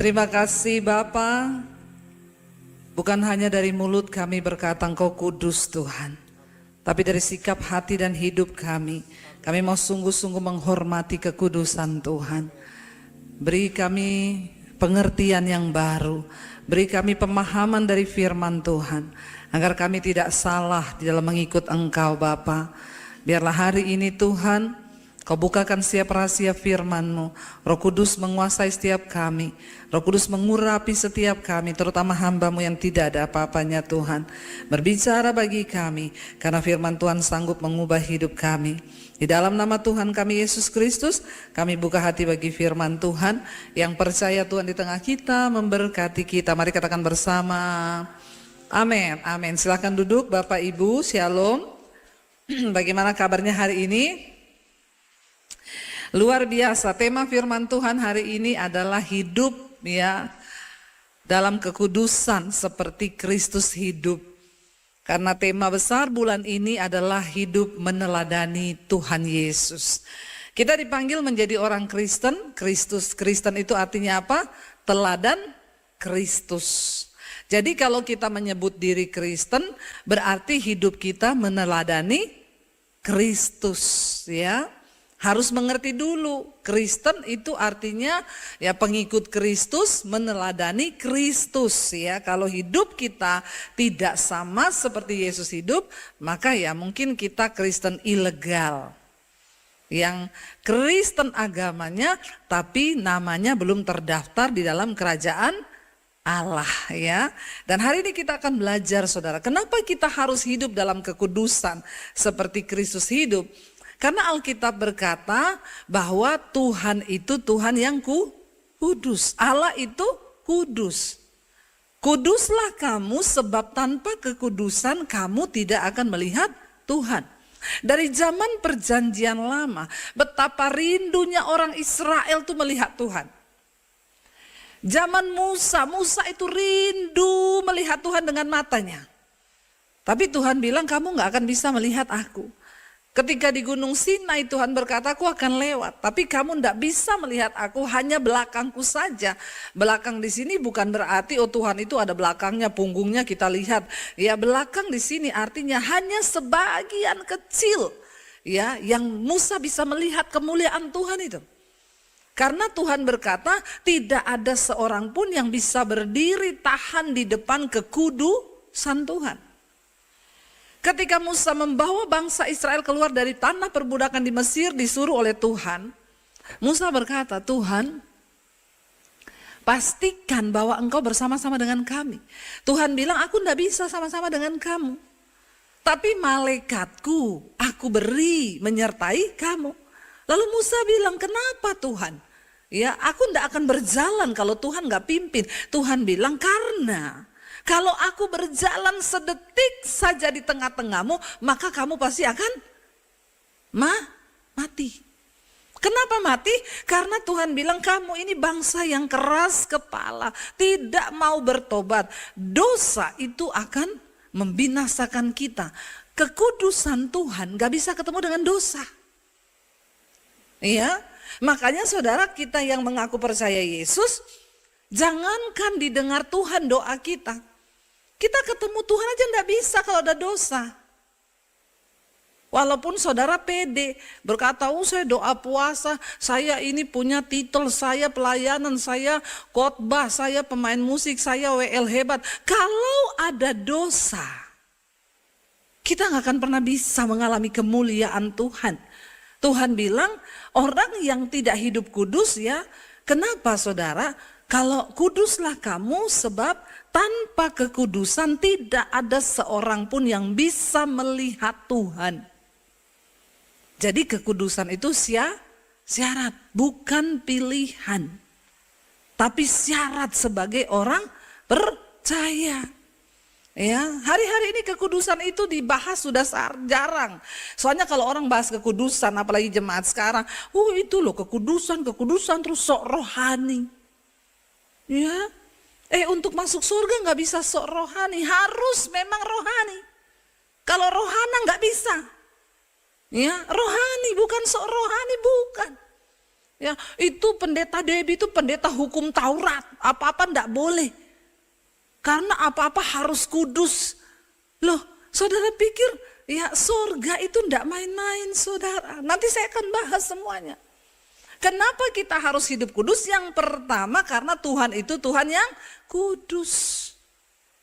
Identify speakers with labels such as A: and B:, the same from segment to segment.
A: Terima kasih Bapa. Bukan hanya dari mulut kami berkata Engkau kudus Tuhan, tapi dari sikap hati dan hidup kami mau sungguh-sungguh menghormati kekudusan Tuhan. Beri kami pengertian yang baru, beri kami pemahaman dari firman Tuhan, agar kami tidak salah di dalam mengikut Engkau Bapa. Biarlah hari ini Tuhan, Kau bukakan setiap rahasia firman-Mu. Roh Kudus menguasai setiap kami. Roh Kudus mengurapi setiap kami, terutama hamba-Mu yang tidak ada apa-apanya Tuhan. Berbicara bagi kami, karena firman Tuhan sanggup mengubah hidup kami. Di dalam nama Tuhan kami Yesus Kristus, kami buka hati bagi firman Tuhan. Yang percaya Tuhan di tengah kita, memberkati kita. Mari katakan bersama, amin, amin. Silakan duduk Bapak Ibu, shalom. Bagaimana kabarnya hari ini? Luar biasa, tema firman Tuhan hari ini adalah hidup ya dalam kekudusan seperti Kristus hidup. Karena tema besar bulan ini adalah hidup meneladani Tuhan Yesus. Kita dipanggil menjadi orang Kristen. Kristen itu artinya apa? Teladan Kristus. Jadi kalau kita menyebut diri Kristen, berarti hidup kita meneladani Kristus ya. Harus mengerti dulu, Kristen itu artinya ya pengikut Kristus, meneladani Kristus ya. Kalau hidup kita tidak sama seperti Yesus hidup, maka ya mungkin kita Kristen ilegal. Yang Kristen agamanya tapi namanya belum terdaftar di dalam kerajaan Allah ya. Dan hari ini kita akan belajar saudara, kenapa kita harus hidup dalam kekudusan seperti Kristus hidup. Karena Alkitab berkata bahwa Tuhan itu Tuhan yang kudus. Allah itu kudus. Kuduslah kamu sebab tanpa kekudusan kamu tidak akan melihat Tuhan. Dari zaman perjanjian lama, betapa rindunya orang Israel itu melihat Tuhan. Zaman Musa itu rindu melihat Tuhan dengan matanya. Tapi Tuhan bilang kamu gak akan bisa melihat aku. Ketika di Gunung Sinai Tuhan berkata aku akan lewat, tapi kamu tidak bisa melihat aku, hanya belakangku saja. Belakang di sini bukan berarti oh Tuhan itu ada belakangnya, punggungnya kita lihat. Ya belakang di sini artinya hanya sebagian kecil ya yang Musa bisa melihat kemuliaan Tuhan itu. Karena Tuhan berkata tidak ada seorang pun yang bisa berdiri tahan di depan kekudusan Tuhan. Ketika Musa membawa bangsa Israel keluar dari tanah perbudakan di Mesir disuruh oleh Tuhan. Musa berkata, Tuhan pastikan bahwa engkau bersama-sama dengan kami. Tuhan bilang aku tidak bisa sama-sama dengan kamu. Tapi malaikatku aku beri menyertai kamu. Lalu Musa bilang kenapa Tuhan? Ya aku tidak akan berjalan kalau Tuhan gak pimpin. Tuhan bilang karena kalau aku berjalan sedetik saja di tengah-tengahmu, maka kamu pasti akan mati. Kenapa mati? Karena Tuhan bilang kamu ini bangsa yang keras kepala, tidak mau bertobat. Dosa itu akan membinasakan kita. Kekudusan Tuhan gak bisa ketemu dengan dosa. Iya, makanya saudara kita yang mengaku percaya Yesus, jangankan didengar Tuhan doa kita. Kita ketemu Tuhan aja enggak bisa kalau ada dosa. Walaupun saudara pede berkata, oh saya doa puasa, saya ini punya titel, saya pelayanan, saya khotbah, saya pemain musik, saya WL hebat. Kalau ada dosa, kita nggak akan pernah bisa mengalami kemuliaan Tuhan. Tuhan bilang orang yang tidak hidup kudus ya, kenapa saudara? Kalau kuduslah kamu sebab tanpa kekudusan tidak ada seorang pun yang bisa melihat Tuhan. Jadi kekudusan itu syarat, bukan pilihan. Tapi syarat sebagai orang percaya. Ya, hari-hari ini kekudusan itu dibahas sudah jarang. Soalnya kalau orang bahas kekudusan, apalagi jemaat sekarang, itu loh kekudusan terus sok rohani. Ya, untuk masuk surga nggak bisa sok rohani, harus memang rohani. Kalau rohana nggak bisa. Ya, rohani bukan sok rohani, bukan. Ya, itu pendeta Debbie itu pendeta hukum Taurat, apa-apa enggak boleh. Karena apa-apa harus kudus. Loh, saudara pikir ya surga itu enggak main-main, saudara. Nanti saya akan bahas semuanya. Kenapa kita harus hidup kudus? Yang pertama karena Tuhan itu Tuhan yang kudus.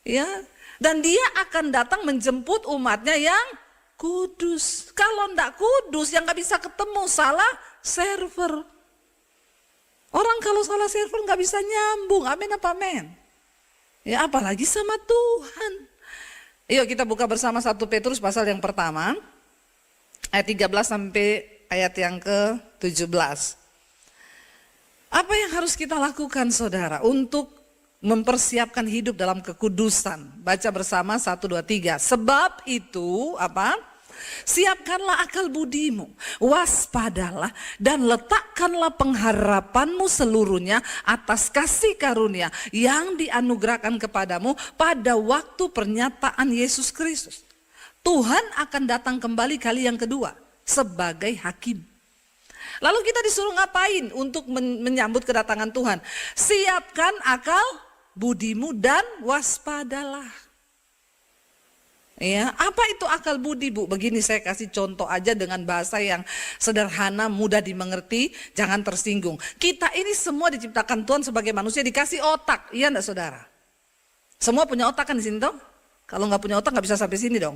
A: Ya, dan Dia akan datang menjemput umatnya yang kudus. Kalau enggak kudus, yang enggak bisa ketemu, salah server. Orang kalau salah server nggak bisa nyambung, amin apa amin? Ya apalagi sama Tuhan. Yuk kita buka bersama 1 Petrus pasal yang pertama, ayat 13 sampai ayat yang ke-17. Apa yang harus kita lakukan saudara untuk mempersiapkan hidup dalam kekudusan? Baca bersama 1, 2, 3. Sebab itu apa? Siapkanlah akal budimu, waspadalah dan letakkanlah pengharapanmu seluruhnya atas kasih karunia yang dianugerahkan kepadamu pada waktu pernyataan Yesus Kristus. Tuhan akan datang kembali kali yang kedua sebagai hakim. Lalu kita disuruh ngapain untuk menyambut kedatangan Tuhan? Siapkan akal budimu dan waspadalah. Ya, apa itu akal budi, Bu? Begini saya kasih contoh aja dengan bahasa yang sederhana, mudah dimengerti, jangan tersinggung. Kita ini semua diciptakan Tuhan sebagai manusia dikasih otak, iya enggak saudara? Semua punya otak kan di sini dong? Kalau nggak punya otak nggak bisa sampai sini dong.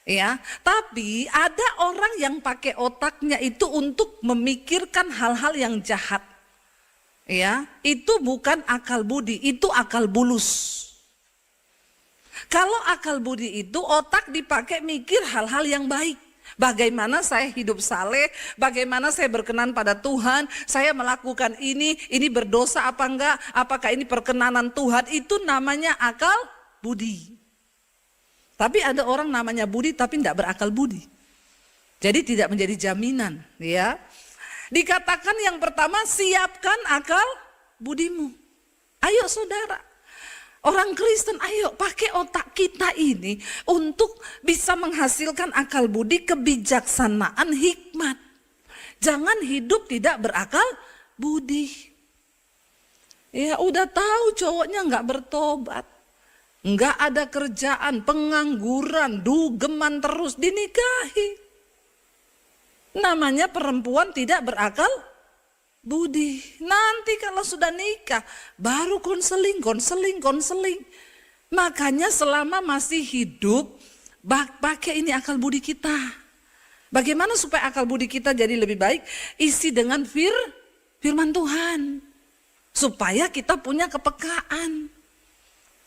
A: Ya, tapi ada orang yang pakai otaknya itu untuk memikirkan hal-hal yang jahat. Ya, itu bukan akal budi, itu akal bulus. Kalau akal budi itu otak dipakai mikir hal-hal yang baik. Bagaimana saya hidup saleh, bagaimana saya berkenan pada Tuhan, saya melakukan ini berdosa apa enggak, apakah ini perkenanan Tuhan, itu namanya akal budi. Tapi ada orang namanya budi tapi tidak berakal budi. Jadi tidak menjadi jaminan, ya. Dikatakan yang pertama siapkan akal budimu. Ayo saudara. Orang Kristen, ayo pakai otak kita ini untuk bisa menghasilkan akal budi, kebijaksanaan, hikmat. Jangan hidup tidak berakal budi. Ya udah tahu cowoknya nggak bertobat, nggak ada kerjaan, pengangguran, dugeman terus, dinikahi. Namanya perempuan tidak berakal budi. Nanti kalau sudah nikah baru konseling. Makanya selama masih hidup pakai ini akal budi kita. Bagaimana supaya akal budi kita jadi lebih baik? Isi dengan firman Tuhan. Supaya kita punya kepekaan.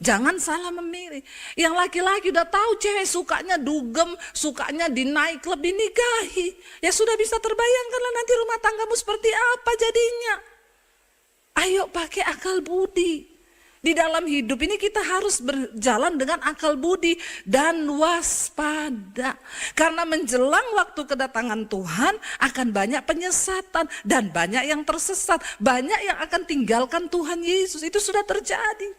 A: Jangan salah memilih. Yang laki-laki udah tahu cewek sukanya dugem, sukanya di night club, dinikahi. Ya sudah bisa terbayangkanlah nanti rumah tanggamu seperti apa jadinya. Ayo pakai akal budi. Di dalam hidup ini kita harus berjalan dengan akal budi dan waspada. Karena menjelang waktu kedatangan Tuhan akan banyak penyesatan dan banyak yang tersesat. Banyak yang akan tinggalkan Tuhan Yesus. Itu sudah terjadi.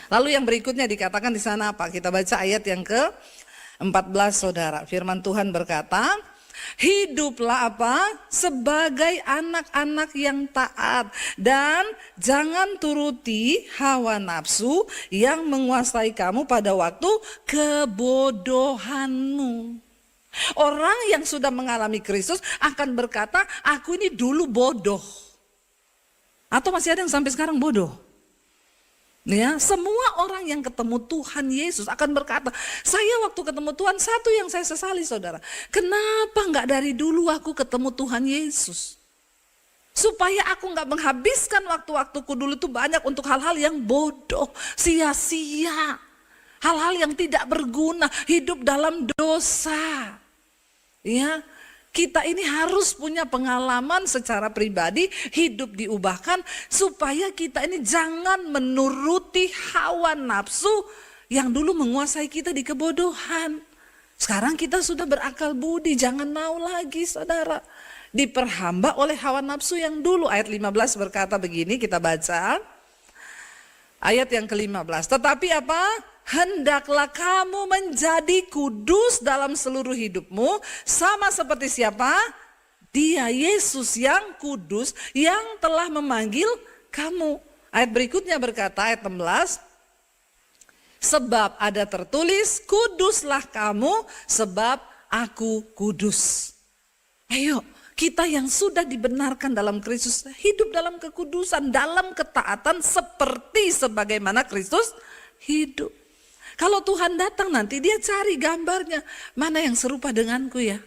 A: Lalu yang berikutnya dikatakan di sana apa? Kita baca ayat yang ke-14 saudara. Firman Tuhan berkata, hiduplah apa? Sebagai anak-anak yang taat. Dan jangan turuti hawa nafsu yang menguasai kamu pada waktu kebodohanmu. Orang yang sudah mengalami Kristus akan berkata, aku ini dulu bodoh. Atau masih ada yang sampai sekarang bodoh? Ya, semua orang yang ketemu Tuhan Yesus akan berkata, saya waktu ketemu Tuhan satu yang saya sesali saudara. Kenapa enggak dari dulu aku ketemu Tuhan Yesus? Supaya aku enggak menghabiskan waktu-waktuku dulu itu banyak untuk hal-hal yang bodoh, sia-sia. Hal-hal yang tidak berguna, hidup dalam dosa. Ya. Kita ini harus punya pengalaman secara pribadi, hidup diubahkan supaya kita ini jangan menuruti hawa nafsu yang dulu menguasai kita di kebodohan. Sekarang kita sudah berakal budi, jangan mau lagi saudara diperhamba oleh hawa nafsu yang dulu. Ayat 15 berkata begini, kita baca. Ayat yang ke-15, tetapi apa? Hendaklah kamu menjadi kudus dalam seluruh hidupmu, sama seperti siapa? Dia Yesus yang kudus yang telah memanggil kamu. Ayat berikutnya berkata, ayat 16, sebab ada tertulis, kuduslah kamu sebab aku kudus. Ayo, kita yang sudah dibenarkan dalam Kristus, hidup dalam kekudusan, dalam ketaatan seperti sebagaimana Kristus hidup. Kalau Tuhan datang nanti dia cari gambarnya, mana yang serupa denganku ya.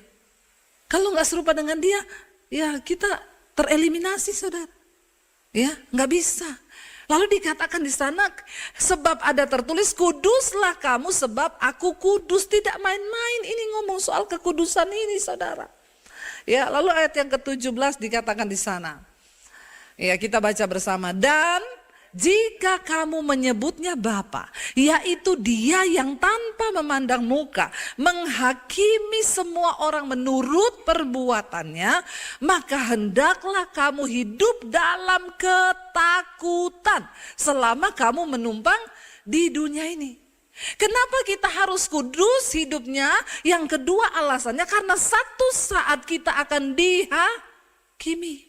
A: Kalau nggak serupa dengan dia, ya kita tereliminasi saudara. Ya, nggak bisa. Lalu dikatakan di sana, sebab ada tertulis, kuduslah kamu sebab aku kudus. Tidak main-main, ini ngomong soal kekudusan ini saudara. Ya, lalu ayat yang ke-17 dikatakan di sana. Ya, kita baca bersama. Dan jika kamu menyebutnya Bapa, yaitu Dia yang tanpa memandang muka menghakimi semua orang menurut perbuatannya, maka hendaklah kamu hidup dalam ketakutan selama kamu menumpang di dunia ini. Kenapa kita harus kudus hidupnya? Yang kedua alasannya karena satu saat kita akan dihakimi.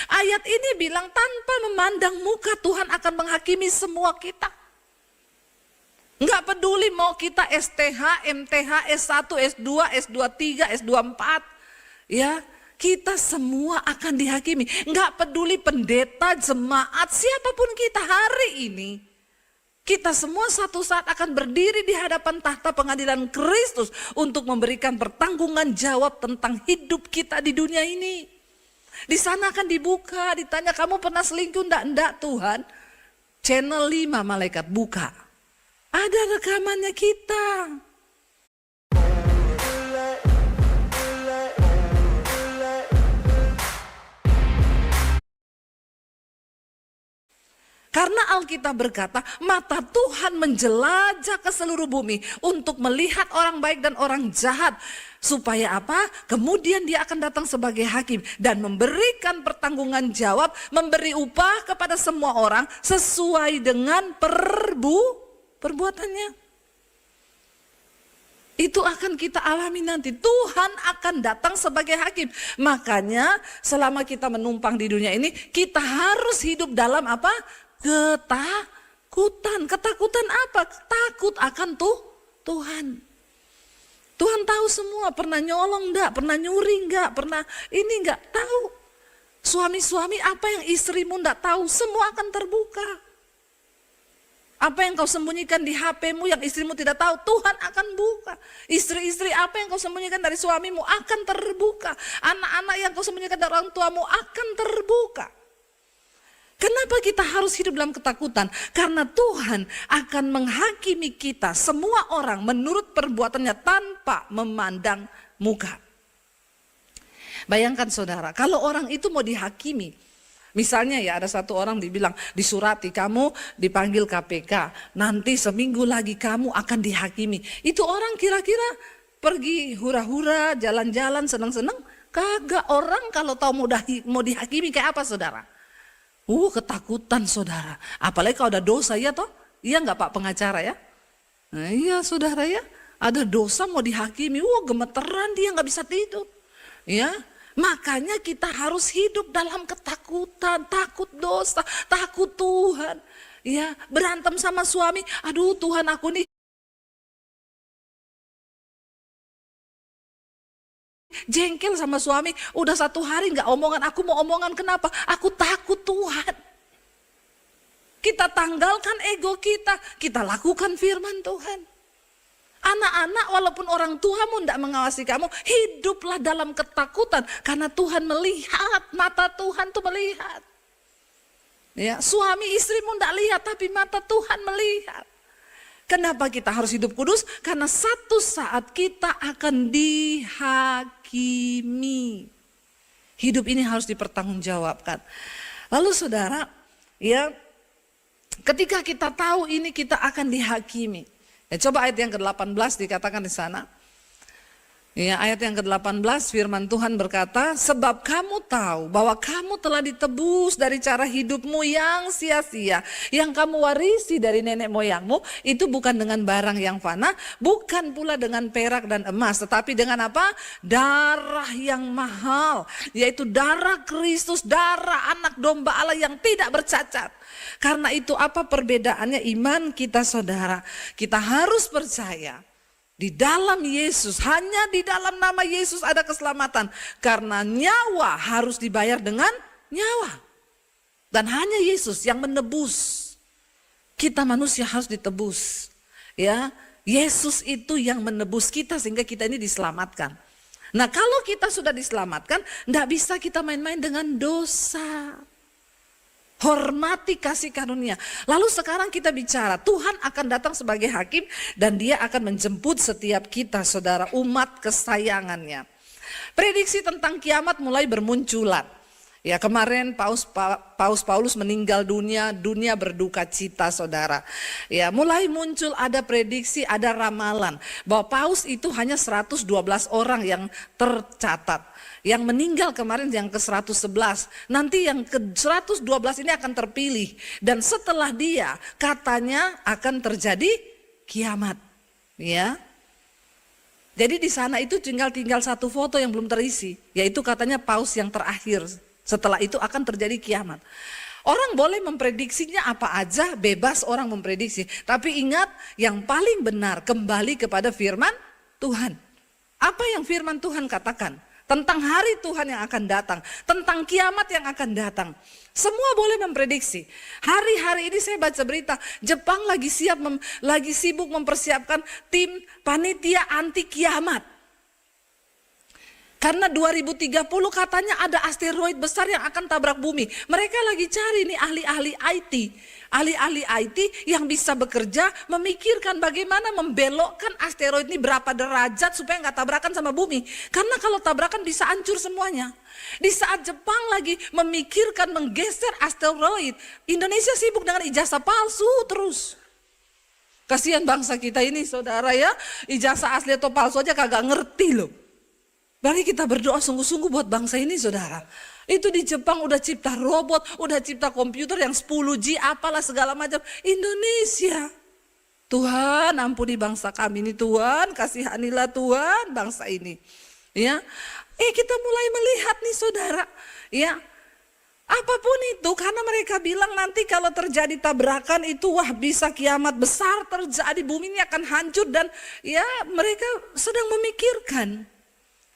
A: Ayat ini bilang tanpa memandang muka Tuhan akan menghakimi semua kita. Enggak peduli mau kita STH, MTH, S1, S2, S2, 3, S2, 4. Ya, kita semua akan dihakimi. Enggak peduli pendeta, jemaat, siapapun kita hari ini. Kita semua satu saat akan berdiri di hadapan tahta pengadilan Kristus untuk memberikan pertanggungan jawab tentang hidup kita di dunia ini. Di sana akan dibuka, ditanya kamu pernah selingkuh enggak? Enggak Tuhan. Channel 5 malaikat buka. Ada rekamannya kita. Karena Alkitab berkata, mata Tuhan menjelajah ke seluruh bumi untuk melihat orang baik dan orang jahat. Supaya apa? Kemudian dia akan datang sebagai hakim dan memberikan pertanggungan jawab, memberi upah kepada semua orang sesuai dengan perbuatannya. Itu akan kita alami nanti. Tuhan akan datang sebagai hakim. Makanya selama kita menumpang di dunia ini, kita harus hidup dalam apa? Ketakutan. Ketakutan apa? Takut akan Tuhan. Tuhan tahu semua, pernah nyolong enggak, pernah nyuri enggak, pernah ini enggak, tahu. Suami-suami apa yang istrimu enggak tahu, semua akan terbuka. Apa yang kau sembunyikan di HP-mu yang istrimu tidak tahu, Tuhan akan buka. Istri-istri apa yang kau sembunyikan dari suamimu akan terbuka. Anak-anak yang kau sembunyikan dari orang tuamu akan terbuka. Kenapa kita harus hidup dalam ketakutan? Karena Tuhan akan menghakimi kita semua orang menurut perbuatannya tanpa memandang muka. Bayangkan saudara, kalau orang itu mau dihakimi. Misalnya ya ada satu orang dibilang disurati kamu dipanggil KPK. Nanti seminggu lagi kamu akan dihakimi. Itu orang kira-kira pergi hura-hura, jalan-jalan, senang-senang. Kagak, orang kalau tahu mau dihakimi kayak apa saudara? Ketakutan saudara. Apalagi kalau ada dosa ya toh. Iya enggak Pak pengacara ya? Nah, iya saudara ya. Ada dosa mau dihakimi. Gemeteran dia enggak bisa tidur. Ya. Makanya kita harus hidup dalam ketakutan. Takut dosa. Takut Tuhan. Ya. Berantem sama suami. Aduh Tuhan aku nih. Jengkel sama suami, udah 1 hari gak omongan, aku mau omongan kenapa? Aku takut Tuhan. Kita tanggalkan ego kita lakukan firman Tuhan. Anak-anak walaupun orang tuamu tidak mengawasi kamu, hiduplah dalam ketakutan. Karena Tuhan melihat, mata Tuhan tuh melihat. Ya, suami istrimu tidak lihat tapi mata Tuhan melihat. Kenapa kita harus hidup kudus? Karena satu saat kita akan dihakimi. Hidup ini harus dipertanggungjawabkan. Lalu saudara, ya, ketika kita tahu ini kita akan dihakimi. Ya, coba ayat yang ke-18 dikatakan di sana. Ya, ayat yang ke-18 firman Tuhan berkata, sebab kamu tahu bahwa kamu telah ditebus dari cara hidupmu yang sia-sia, yang kamu warisi dari nenek moyangmu, itu bukan dengan barang yang fana, bukan pula dengan perak dan emas, tetapi dengan apa? Darah yang mahal, yaitu darah Kristus, darah anak domba Allah yang tidak bercacat. Karena itu apa perbedaannya iman kita saudara? Kita harus percaya di dalam Yesus, hanya di dalam nama Yesus ada keselamatan. Karena nyawa harus dibayar dengan nyawa. Dan hanya Yesus yang menebus. Kita manusia harus ditebus. Ya, Yesus itu yang menebus kita sehingga kita ini diselamatkan. Nah, kalau kita sudah diselamatkan, tidak bisa kita main-main dengan dosa. Hormati kasih karunia. Lalu sekarang kita bicara, Tuhan akan datang sebagai hakim dan dia akan menjemput setiap kita, saudara, umat kesayangannya. Prediksi tentang kiamat mulai bermunculan. Ya, kemarin Paus meninggal dunia berduka cita, saudara. Ya, mulai muncul ada prediksi, ada ramalan bahwa Paus itu hanya 112 orang yang tercatat. Yang meninggal kemarin yang ke-111, nanti yang ke-112 ini akan terpilih. Dan setelah dia katanya akan terjadi kiamat. Ya. Jadi di sana itu tinggal satu foto yang belum terisi, yaitu katanya Paus yang terakhir. Setelah itu akan terjadi kiamat. Orang boleh memprediksinya apa aja, bebas orang memprediksi. Tapi ingat, yang paling benar kembali kepada firman Tuhan. Apa yang firman Tuhan katakan? Tentang hari Tuhan yang akan datang, tentang kiamat yang akan datang. Semua boleh memprediksi. Hari-hari ini saya baca berita, Jepang lagi sibuk mempersiapkan tim panitia anti kiamat. Karena 2030 katanya ada asteroid besar yang akan tabrak bumi. Mereka lagi cari nih ahli-ahli IT. Ahli-ahli IT yang bisa bekerja memikirkan bagaimana membelokkan asteroid ini berapa derajat supaya nggak tabrakan sama bumi. Karena kalau tabrakan bisa hancur semuanya. Di saat Jepang lagi memikirkan menggeser asteroid, Indonesia sibuk dengan ijazah palsu terus. Kasihan bangsa kita ini saudara ya, ijazah asli atau palsu aja kagak ngerti loh. Mari kita berdoa sungguh-sungguh buat bangsa ini saudara. Itu di Jepang udah cipta robot, udah cipta komputer yang 10G apalah segala macam. Indonesia. Tuhan ampuni bangsa kami ini Tuhan, kasihanilah Tuhan bangsa ini. Ya. Kita mulai melihat nih saudara. Ya. Apapun itu karena mereka bilang nanti kalau terjadi tabrakan itu wah bisa kiamat besar terjadi, bumi ini akan hancur dan ya mereka sedang memikirkan.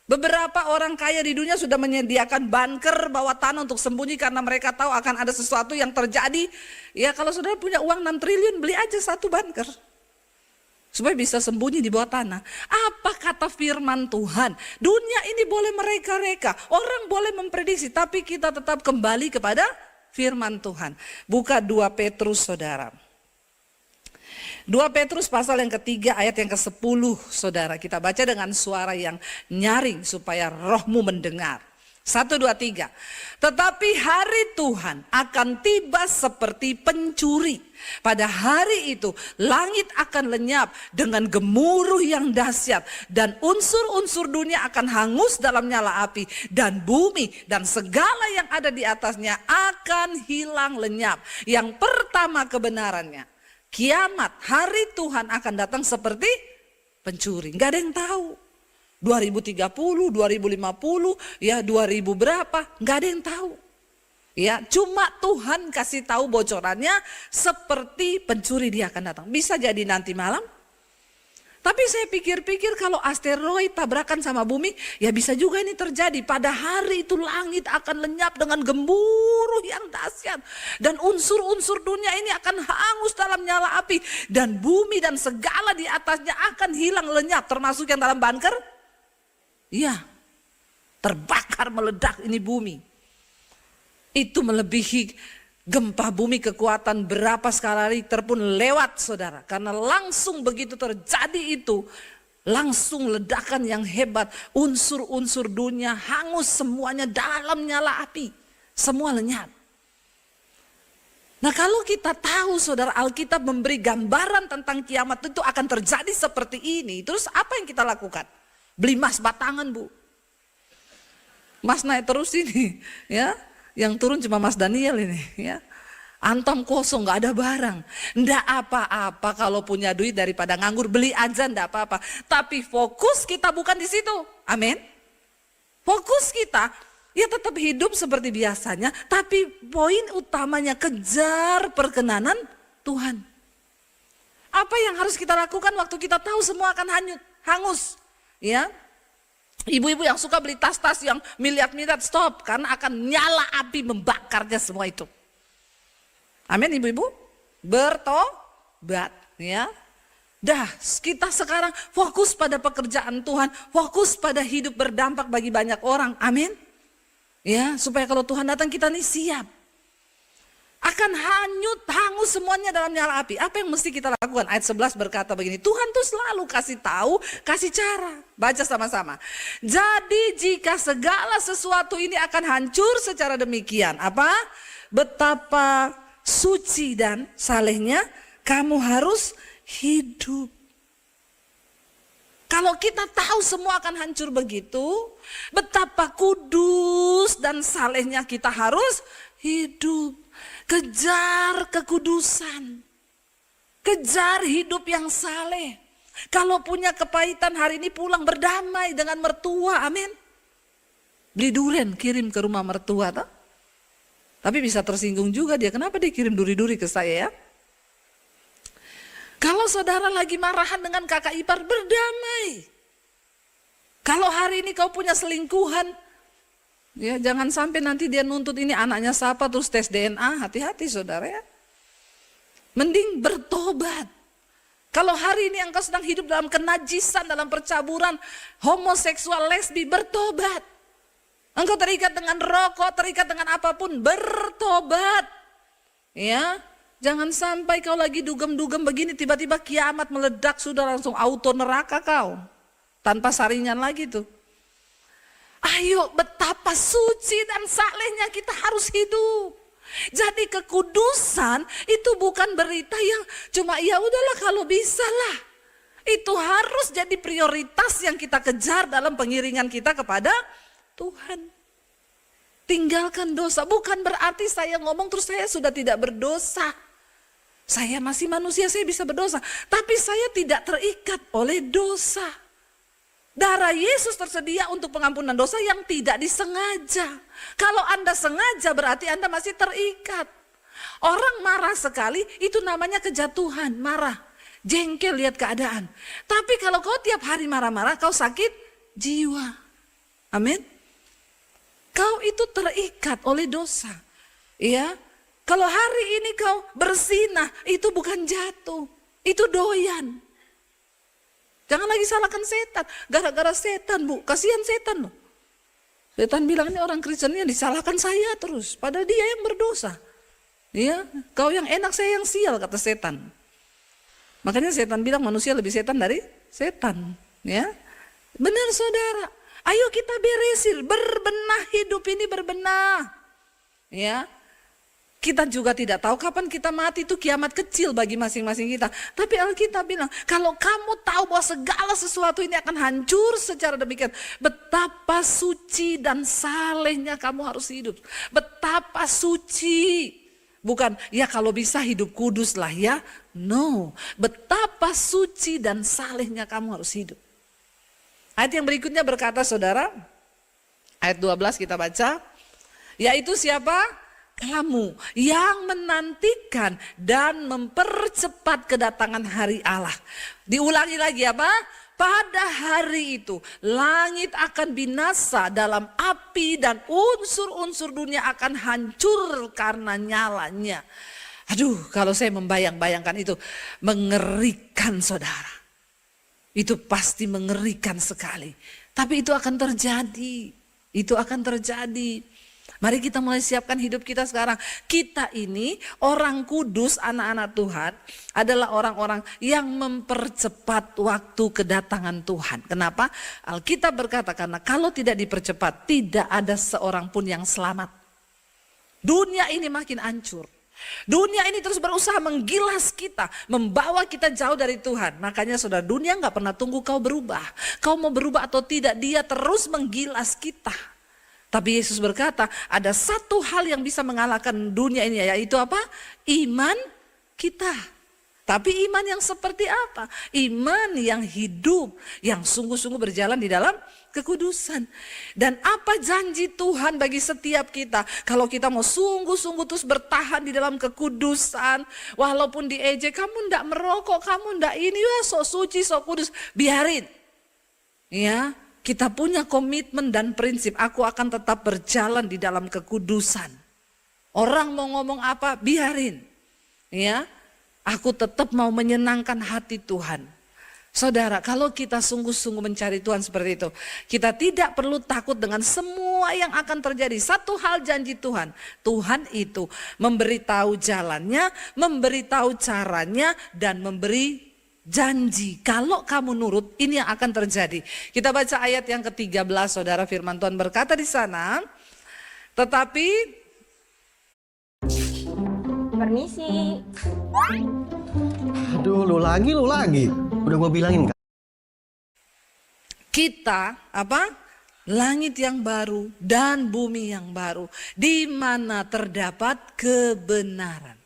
A: Beberapa orang kaya di dunia sudah menyediakan bunker bawah tanah untuk sembunyi karena mereka tahu akan ada sesuatu yang terjadi. Ya kalau saudara punya uang 6 triliun beli aja satu bunker. Supaya bisa sembunyi di bawah tanah. Apa kata firman Tuhan? Dunia ini boleh mereka-reka. Orang boleh memprediksi tapi kita tetap kembali kepada firman Tuhan. Buka 2 Petrus saudara. 2 Petrus pasal yang ketiga ayat yang ke-10 saudara. Kita baca dengan suara yang nyaring supaya rohmu mendengar. 1, 2, 3. Tetapi hari Tuhan akan tiba seperti pencuri. Pada hari itu langit akan lenyap dengan gemuruh yang dahsyat. Dan unsur-unsur dunia akan hangus dalam nyala api. Dan bumi dan segala yang ada di atasnya akan hilang lenyap. Yang pertama kebenarannya. Kiamat, hari Tuhan akan datang seperti pencuri. Gak ada yang tahu. 2030, 2050, ya 2000 berapa, gak ada yang tahu. Ya, cuma Tuhan kasih tahu bocorannya seperti pencuri dia akan datang. Bisa jadi nanti malam. Tapi saya pikir-pikir kalau asteroid tabrakan sama bumi, ya bisa juga ini terjadi. Pada hari itu langit akan lenyap dengan gemuruh yang dahsyat. Dan unsur-unsur dunia ini akan hangus dalam nyala api. Dan bumi dan segala di atasnya akan hilang lenyap. Termasuk yang dalam bunker. Ya, terbakar meledak ini bumi. Itu melebihi gempa bumi kekuatan berapa skala Richter pun lewat saudara. Karena langsung begitu terjadi itu. Langsung ledakan yang hebat. Unsur-unsur dunia hangus semuanya dalam nyala api. Semua lenyap. Nah kalau kita tahu saudara Alkitab memberi gambaran tentang kiamat itu akan terjadi seperti ini. Terus apa yang kita lakukan? Beli emas batangan, Bu. Mas naik terus ini, ya. Yang turun cuma Mas Daniel ini, ya. Antam kosong, gak ada barang. Ndak apa-apa kalau punya duit daripada nganggur, beli aja ndak apa-apa. Tapi fokus kita bukan di situ. Amin. Fokus kita ya tetap hidup seperti biasanya, tapi poin utamanya kejar perkenanan Tuhan. Apa yang harus kita lakukan waktu kita tahu semua akan hangus? Ya, ibu-ibu yang suka beli tas-tas yang miliar-miliar, stop, karena akan nyala api membakarnya semua itu. Amin, ibu-ibu. Bertobat, ya. Dah, kita sekarang fokus pada pekerjaan Tuhan, fokus pada hidup berdampak bagi banyak orang. Amin. Ya, supaya kalau Tuhan datang kita nih siap. Akan hangus semuanya dalam nyala api. Apa yang mesti kita lakukan? Ayat 11 berkata begini, Tuhan tuh selalu kasih tahu, kasih cara. Baca sama-sama. Jadi jika segala sesuatu ini akan hancur secara demikian, apa? Betapa suci dan salehnya kamu harus hidup. Kalau kita tahu semua akan hancur begitu, betapa kudus dan salehnya kita harus hidup. Kejar kekudusan. Kejar hidup yang saleh. Kalau punya kepahitan hari ini pulang berdamai dengan mertua, amin. Beli durian kirim ke rumah mertua, toh? Tapi bisa tersinggung juga dia, kenapa dia kirim duri-duri ke saya ya? Kalau saudara lagi marahan dengan kakak ipar, berdamai. Kalau hari ini kau punya selingkuhan, ya jangan sampai nanti dia nuntut ini anaknya siapa terus tes DNA, hati-hati saudara ya. Mending bertobat. Kalau hari ini engkau sedang hidup dalam kenajisan, dalam percaburan, homoseksual, lesbi, bertobat. Engkau terikat dengan rokok, terikat dengan apapun, bertobat. Ya. Jangan sampai kau lagi dugem-dugem begini, tiba-tiba kiamat meledak, sudah langsung auto neraka kau. Tanpa saringan lagi tuh. Ayo, betapa suci dan salehnya kita harus hidup. Jadi kekudusan itu bukan berita yang cuma ya udahlah kalau bisa lah. Itu harus jadi prioritas yang kita kejar dalam pengiringan kita kepada Tuhan. Tinggalkan dosa, bukan berarti saya ngomong terus saya sudah tidak berdosa. Saya masih manusia, saya bisa berdosa. Tapi saya tidak terikat oleh dosa. Darah Yesus tersedia untuk pengampunan dosa yang tidak disengaja. Kalau Anda sengaja berarti Anda masih terikat. Orang marah sekali itu namanya kejatuhan, marah. Jengkel lihat keadaan. Tapi kalau kau tiap hari marah-marah, kau sakit jiwa. Amin. Kau itu terikat oleh dosa. Ya. Kalau hari ini kau bersinah, itu bukan jatuh, itu doyan. Jangan lagi salahkan setan, gara-gara setan Bu, kasihan setan loh. Setan bilang ini orang Kristennya disalahkan saya terus, padahal dia yang berdosa. Ya, kau yang enak saya yang sial kata setan. Makanya setan bilang manusia lebih setan dari setan. Ya, benar saudara. Ayo kita beresin, berbenah hidup ini berbenah. Ya. Kita juga tidak tahu kapan kita mati, itu kiamat kecil bagi masing-masing kita. Tapi Alkitab bilang, kalau kamu tahu bahwa segala sesuatu ini akan hancur secara demikian, betapa suci dan salehnya kamu harus hidup. Betapa suci. Bukan, ya kalau bisa hidup kudus lah ya. No, betapa suci dan salehnya kamu harus hidup. Ayat yang berikutnya berkata saudara, ayat 12 kita baca, yaitu siapa? Kamu yang menantikan dan mempercepat kedatangan hari Allah. Diulangi lagi apa? Pada hari itu langit akan binasa dalam api dan unsur-unsur dunia akan hancur karena nyalanya. Aduh, kalau saya membayang-bayangkan itu mengerikan saudara. Itu pasti mengerikan sekali. Tapi itu akan terjadi. Itu akan terjadi. Mari kita mulai siapkan hidup kita sekarang. Kita ini orang kudus, anak-anak Tuhan adalah orang-orang yang mempercepat waktu kedatangan Tuhan. Kenapa? Alkitab berkata karena kalau tidak dipercepat tidak ada seorang pun yang selamat. Dunia ini makin hancur. Dunia ini terus berusaha menggilas kita, membawa kita jauh dari Tuhan. Makanya saudara, dunia gak pernah tunggu kau berubah. Kau mau berubah atau tidak, dia terus menggilas kita. Tapi Yesus berkata, ada satu hal yang bisa mengalahkan dunia ini, yaitu apa? Iman kita. Tapi iman yang seperti apa? Iman yang hidup, yang sungguh-sungguh berjalan di dalam kekudusan. Dan apa janji Tuhan bagi setiap kita? Kalau kita mau sungguh-sungguh terus bertahan di dalam kekudusan, walaupun diejek, kamu ndak merokok, kamu ndak ini, ya sok suci, sok kudus, biarin. Ya, kita punya komitmen dan prinsip, aku akan tetap berjalan di dalam kekudusan. Orang mau ngomong apa, biarin. Ya, aku tetap mau menyenangkan hati Tuhan. Saudara, kalau kita sungguh-sungguh mencari Tuhan seperti itu, kita tidak perlu takut dengan semua yang akan terjadi. Satu hal janji Tuhan, Tuhan itu memberitahu jalannya, memberitahu caranya, dan memberi janji. Kalau kamu nurut, ini yang akan terjadi. Kita baca ayat yang ke-13, saudara, firman Tuhan berkata di sana, tetapi
B: Permisi.
C: Aduh, lu lagi. Udah gua bilangin kan.
A: Kita apa? Langit yang baru dan bumi yang baru, di mana terdapat kebenaran.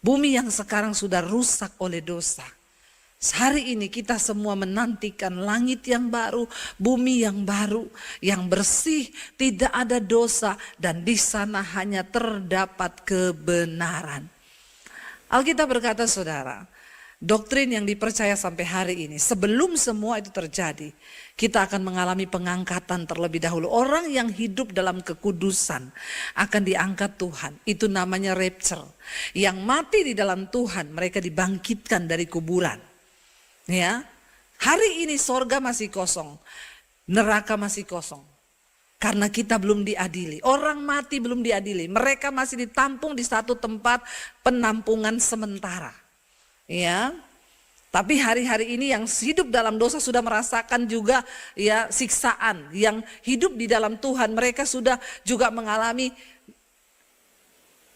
A: Bumi yang sekarang sudah rusak oleh dosa. Hari ini kita semua menantikan langit yang baru, bumi yang baru, yang bersih, tidak ada dosa, dan di sana hanya terdapat kebenaran. Alkitab berkata, saudara, doktrin yang dipercaya sampai hari ini, sebelum semua itu terjadi, kita akan mengalami pengangkatan terlebih dahulu. Orang yang hidup dalam kekudusan akan diangkat Tuhan. Itu namanya rapture. Yang mati di dalam Tuhan, mereka dibangkitkan dari kuburan. Ya, hari ini sorga masih kosong, neraka masih kosong. Karena kita belum diadili, orang mati belum diadili. Mereka masih ditampung di satu tempat penampungan sementara. Ya, tapi hari-hari ini yang hidup dalam dosa sudah merasakan juga ya siksaan. Yang hidup di dalam Tuhan, mereka sudah juga mengalami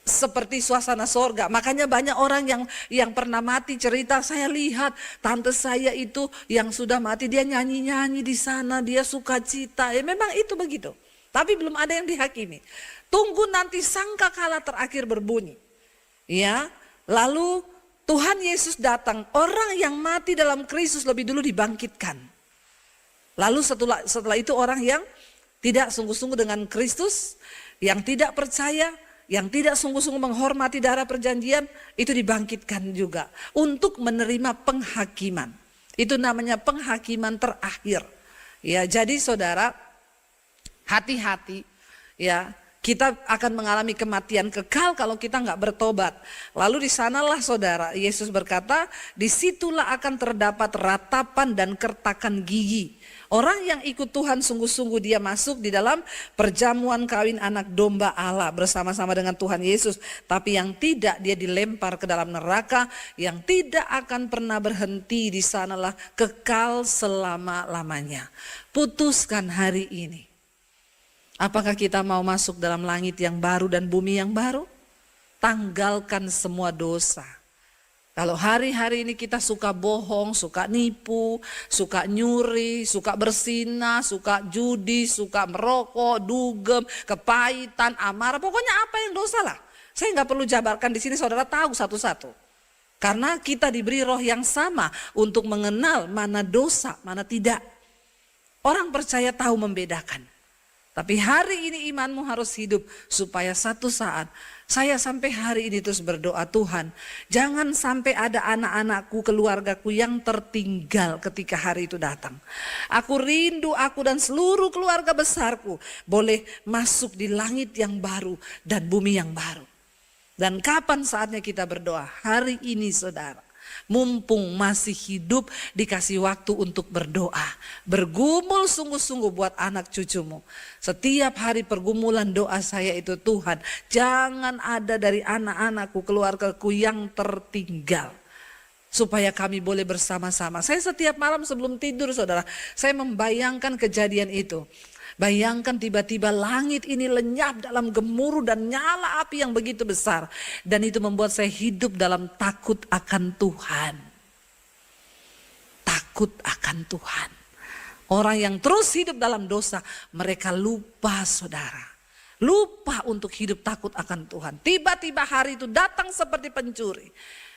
A: seperti suasana sorga. Makanya banyak orang yang pernah mati cerita, saya lihat tante saya itu yang sudah mati, dia nyanyi-nyanyi di sana, dia sukacita. Ya memang itu begitu. Tapi belum ada yang dihakimi. Tunggu nanti sangkakala terakhir berbunyi. Ya, lalu Tuhan Yesus datang, orang yang mati dalam Kristus lebih dulu dibangkitkan. Lalu setelah itu orang yang tidak sungguh-sungguh dengan Kristus, yang tidak percaya, yang tidak sungguh-sungguh menghormati darah perjanjian, itu dibangkitkan juga untuk menerima penghakiman. Itu namanya penghakiman terakhir. Ya, jadi saudara, hati-hati ya. Kita akan mengalami kematian kekal kalau kita nggak bertobat. Lalu di sanalah saudara, Yesus berkata, disitulah akan terdapat ratapan dan kertakan gigi. Orang yang ikut Tuhan sungguh-sungguh dia masuk di dalam perjamuan kawin anak domba Allah bersama-sama dengan Tuhan Yesus. Tapi yang tidak, dia dilempar ke dalam neraka yang tidak akan pernah berhenti. Di sanalah kekal selama-lamanya. Putuskan hari ini. Apakah kita mau masuk dalam langit yang baru dan bumi yang baru? Tanggalkan semua dosa. Kalau hari-hari ini kita suka bohong, suka nipu, suka nyuri, suka berzina, suka judi, suka merokok, dugem, kepahitan, amarah, pokoknya apa yang dosa lah. Saya nggak perlu jabarkan di sini, saudara tahu satu-satu. Karena kita diberi roh yang sama untuk mengenal mana dosa, mana tidak. Orang percaya tahu membedakan. Tapi hari ini imanmu harus hidup supaya satu saat saya sampai hari ini terus berdoa, Tuhan jangan sampai ada anak-anakku, keluargaku yang tertinggal ketika hari itu datang. Aku rindu aku dan seluruh keluarga besarku boleh masuk di langit yang baru dan bumi yang baru. Dan kapan saatnya kita berdoa? Hari ini saudara. Mumpung masih hidup, dikasih waktu untuk berdoa. Bergumul sungguh-sungguh buat anak cucumu. Setiap hari pergumulan doa saya itu, Tuhan jangan ada dari anak-anakku, keluargaku yang tertinggal. Supaya kami boleh bersama-sama. Saya setiap malam sebelum tidur saudara, saya membayangkan kejadian itu. Bayangkan tiba-tiba langit ini lenyap dalam gemuruh dan nyala api yang begitu besar. Dan itu membuat saya hidup dalam takut akan Tuhan. Takut akan Tuhan. Orang yang terus hidup dalam dosa, mereka lupa saudara. Lupa untuk hidup takut akan Tuhan. Tiba-tiba hari itu datang seperti pencuri.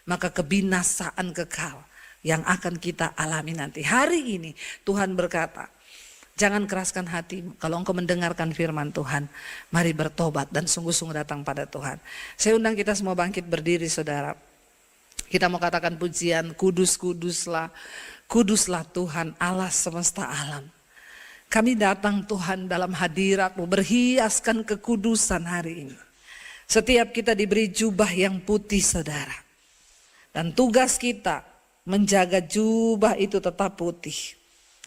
A: Maka kebinasaan kekal yang akan kita alami nanti. Hari ini Tuhan berkata, jangan keraskan hatimu. Kalau engkau mendengarkan firman Tuhan, mari bertobat dan sungguh-sungguh datang pada Tuhan. Saya undang kita semua bangkit berdiri saudara. Kita mau katakan pujian, kudus, kuduslah. Kuduslah Tuhan Allah semesta alam. Kami datang Tuhan dalam hadirat-Mu berhiaskan kekudusan hari ini. Setiap kita diberi jubah yang putih saudara. Dan tugas kita menjaga jubah itu tetap putih.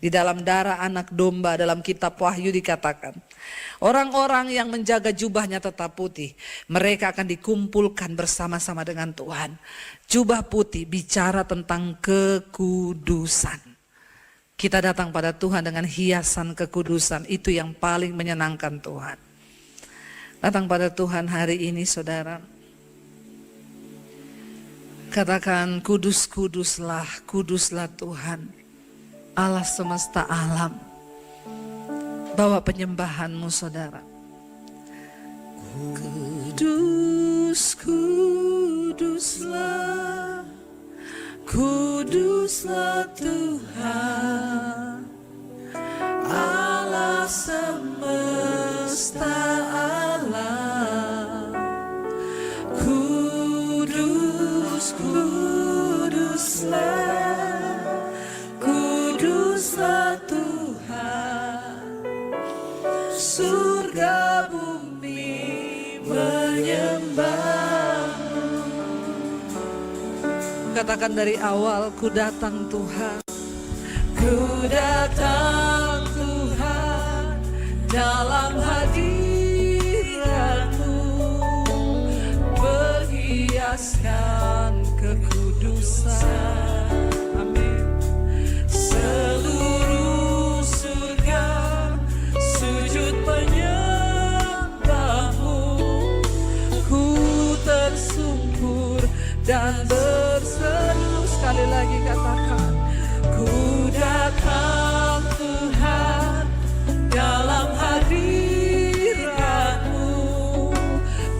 A: Di dalam darah anak domba dalam kitab Wahyu dikatakan. Orang-orang yang menjaga jubahnya tetap putih. Mereka akan dikumpulkan bersama-sama dengan Tuhan. Jubah putih bicara tentang kekudusan. Kita datang pada Tuhan dengan hiasan kekudusan. Itu yang paling menyenangkan Tuhan. Datang pada Tuhan hari ini saudara. Katakan kudus, kuduslah, kuduslah Tuhan. Allah semesta alam. Bawa penyembahanmu saudara. Kudus, kuduslah. Kuduslah Tuhan, Allah semesta alam. Kudus, kuduslah, kuduslah Tuhan. Surga bumi menyembah. Katakan dari awal, ku datang Tuhan. Ku datang Tuhan dalam hadirat-Mu, berhiaskan kekudusan. Amin. Seluruh surga sujud menyembah-Mu, ku tersungkur dan berseru. Sekali lagi katakan, ku datang Tuhan dalam hadirat-Mu,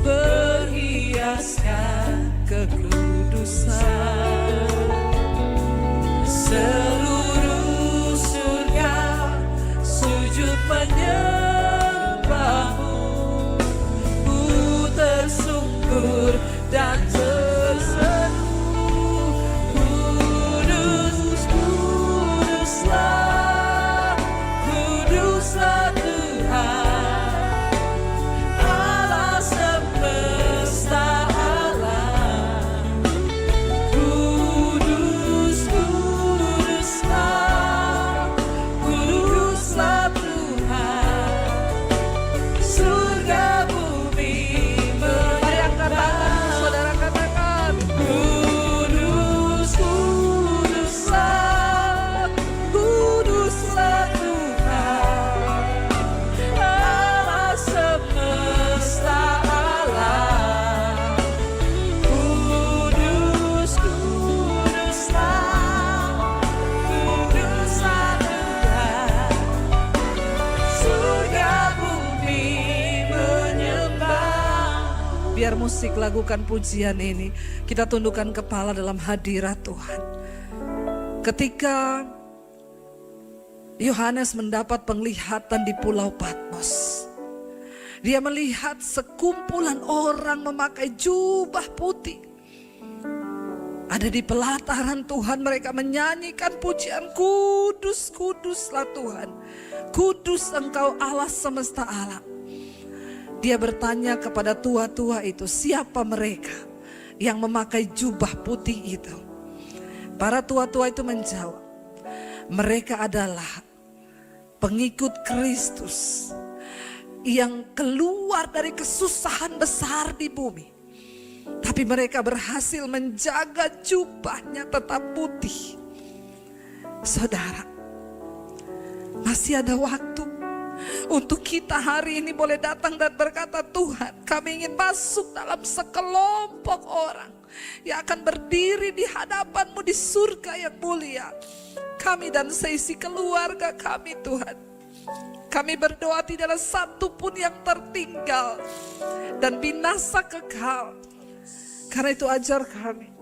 A: berhiaskan kekudusan. Seluruh surga sujud menyembah-Mu, ku tersungkur dan berseru. Kudus, kuduslah, kuduslah Tuhan, Allah semesta alam. Kudus, kuduslah, kuduslah Tuhan, surga bumi menyembah. Saudara katakan, kudus, kuduslah, kuduslah Tuhan, Allah semesta alam. Kudus, kuduslah, kuduslah Tuhan, surga bumi menyembah. Biar musik lakukan pujian ini, kita tundukkan kepala dalam hadirat Tuhan. Ketika Yohanes mendapat penglihatan di Pulau Patmos, dia melihat sekumpulan orang memakai jubah putih. Ada di pelataran Tuhan, mereka menyanyikan pujian, kudus, kuduslah Tuhan. Kudus Engkau Allah semesta alam. Dia bertanya kepada tua-tua itu, siapa mereka yang memakai jubah putih itu? Para tua-tua itu menjawab, mereka adalah pengikut Kristus yang keluar dari kesusahan besar di bumi. Tapi mereka berhasil menjaga jubahnya tetap putih. Saudara, masih ada waktu. Untuk kita hari ini boleh datang dan berkata, Tuhan, kami ingin masuk dalam sekelompok orang yang akan berdiri di hadapan-Mu di surga yang mulia. Kami dan seisi keluarga kami, Tuhan. Kami berdoa tidak ada satu pun yang tertinggal dan binasa kekal. Karena itu ajar kami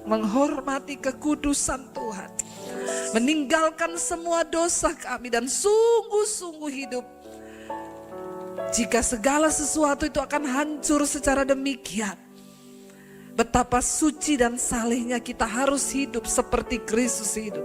A: menghormati kekudusan Tuhan, meninggalkan semua dosa kami dan sungguh-sungguh hidup. Jika segala sesuatu itu akan hancur secara demikian, betapa suci dan salehnya kita harus hidup seperti Kristus hidup.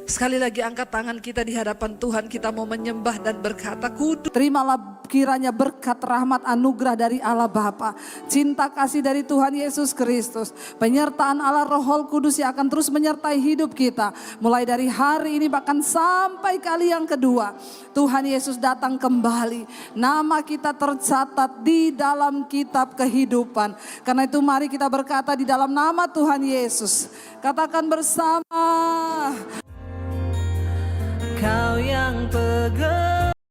A: Sekali lagi angkat tangan kita di hadapan Tuhan, kita mau menyembah dan berkata, kudus. Terimalah kiranya berkat, rahmat, anugerah dari Allah Bapa, cinta kasih dari Tuhan Yesus Kristus, penyertaan Allah Roh Kudus yang akan terus menyertai hidup kita. Mulai dari hari ini bahkan sampai kali yang kedua, Tuhan Yesus datang kembali. Nama kita tercatat di dalam kitab kehidupan. Karena itu mari kita berkata di dalam nama Tuhan Yesus. Katakan bersama. Kau yang pegang